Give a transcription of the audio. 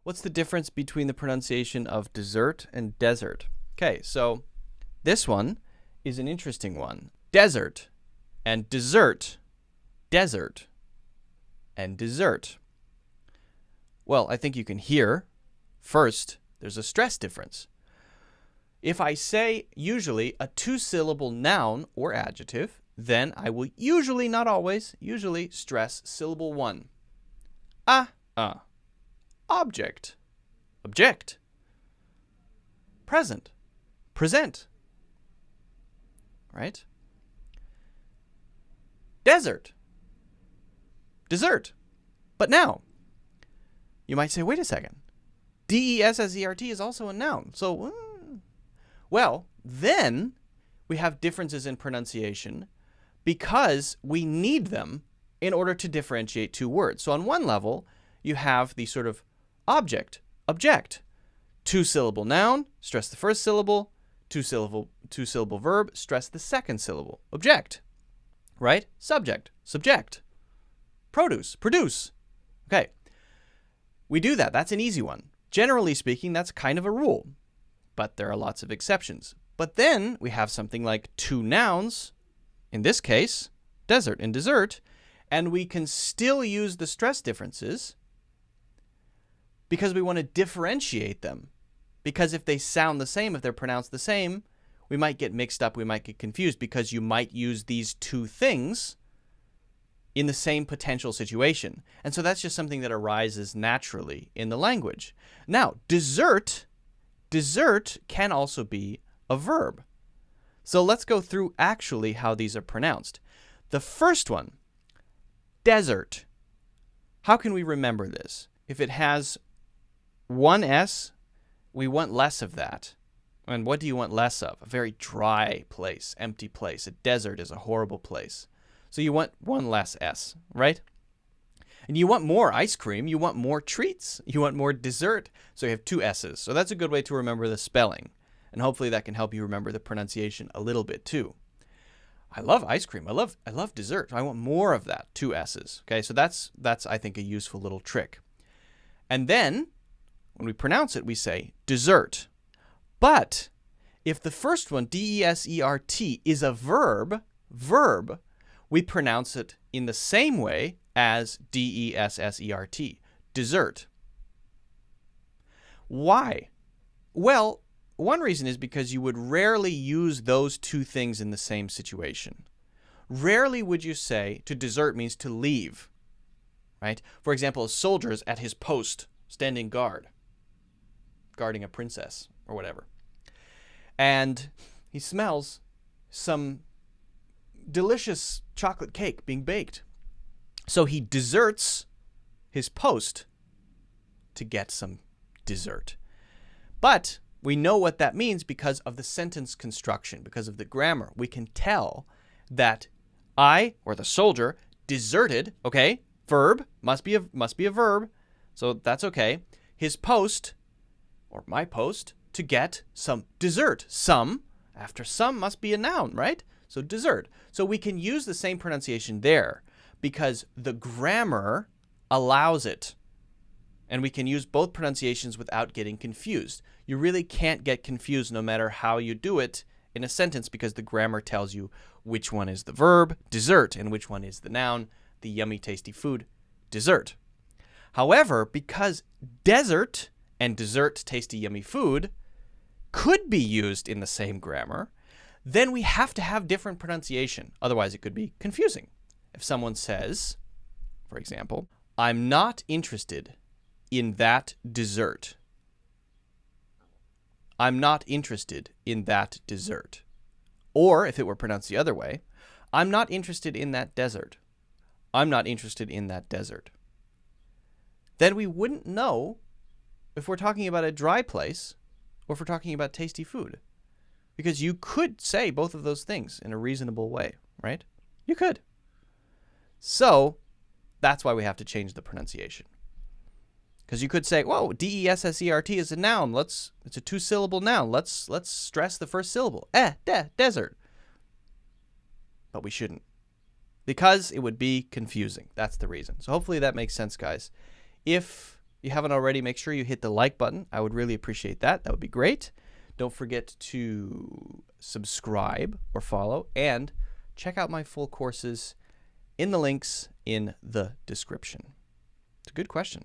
What's the difference between the pronunciation of dessert and desert? Okay, so this one is an interesting one. Desert and dessert. Desert and dessert. Well, I think you can hear, first, there's a stress difference. If I say usually a two-syllable noun or adjective, then I will usually, not always, usually stress syllable one. Object, object. Present, present. Right? Desert, dessert. But now, you might say, wait a second. D-E-S-S-E-R-T is also a noun. So, well, then we have differences in pronunciation because we need them in order to differentiate two words. So on one level, you have the sort of object, object. Two-syllable noun, stress the first syllable. Two-syllable verb, stress the second syllable. Object. Right? Subject, subject. Produce, produce. Okay. We do that. That's an easy one. Generally speaking, that's kind of a rule. But there are lots of exceptions. But then we have something like two nouns, in this case, desert and dessert, and we can still use the stress differences because we want to differentiate them. Because if they sound the same, if they're pronounced the same, we might get mixed up, we might get confused because you might use these two things in the same potential situation. And so that's just something that arises naturally in the language. Now, dessert can also be a verb. So let's go through actually how these are pronounced. The first one, desert. How can we remember this? If it has one S, we want less of that. And what do you want less of? A very dry place, empty place. A desert is a horrible place. So you want one less S, right? And you want more ice cream. You want more treats. You want more dessert. So you have two S's. So that's a good way to remember the spelling. And hopefully that can help you remember the pronunciation a little bit too. I love ice cream. I love dessert. I want more of that. Two S's. Okay, so that's I think a useful little trick. And then when we pronounce it, we say dessert. But if the first one, D-E-S-E-R-T, is a verb, we pronounce it in the same way as D-E-S-S-E-R-T, dessert. Why? Well, one reason is because you would rarely use those two things in the same situation. Rarely would you say to desert means to leave, right? For example, a soldier is at his post, standing guard, guarding a princess or whatever. And he smells some delicious chocolate cake being baked. So he deserts his post to get some dessert. But we know what that means because of the sentence construction, because of the grammar. We can tell that I, or the soldier, deserted, okay, verb, must be a verb, so that's okay. His post, or my post, to get some dessert. Some, after some must be a noun, right? So dessert. So we can use the same pronunciation there because the grammar allows it. And we can use both pronunciations without getting confused. You really can't get confused no matter how you do it in a sentence because the grammar tells you which one is the verb, dessert, and which one is the noun, the yummy, tasty food, dessert. However, because desert and dessert, tasty, yummy food, could be used in the same grammar, then we have to have different pronunciation. Otherwise, it could be confusing. If someone says, for example, I'm not interested in that dessert. I'm not interested in that dessert. Or, if it were pronounced the other way, I'm not interested in that desert. I'm not interested in that desert. Then we wouldn't know if we're talking about a dry place or if we're talking about tasty food. Because you could say both of those things in a reasonable way, right? You could. So that's why we have to change the pronunciation. Because you could say, whoa, D-E-S-S-E-R-T is a noun. It's a two-syllable noun. Let's stress the first syllable. Desert. But we shouldn't. Because it would be confusing. That's the reason. So hopefully that makes sense, guys. If you haven't already, make sure you hit the like button. I would really appreciate that. That would be great. Don't forget to subscribe or follow, and check out my full courses in the links in the description. It's a good question.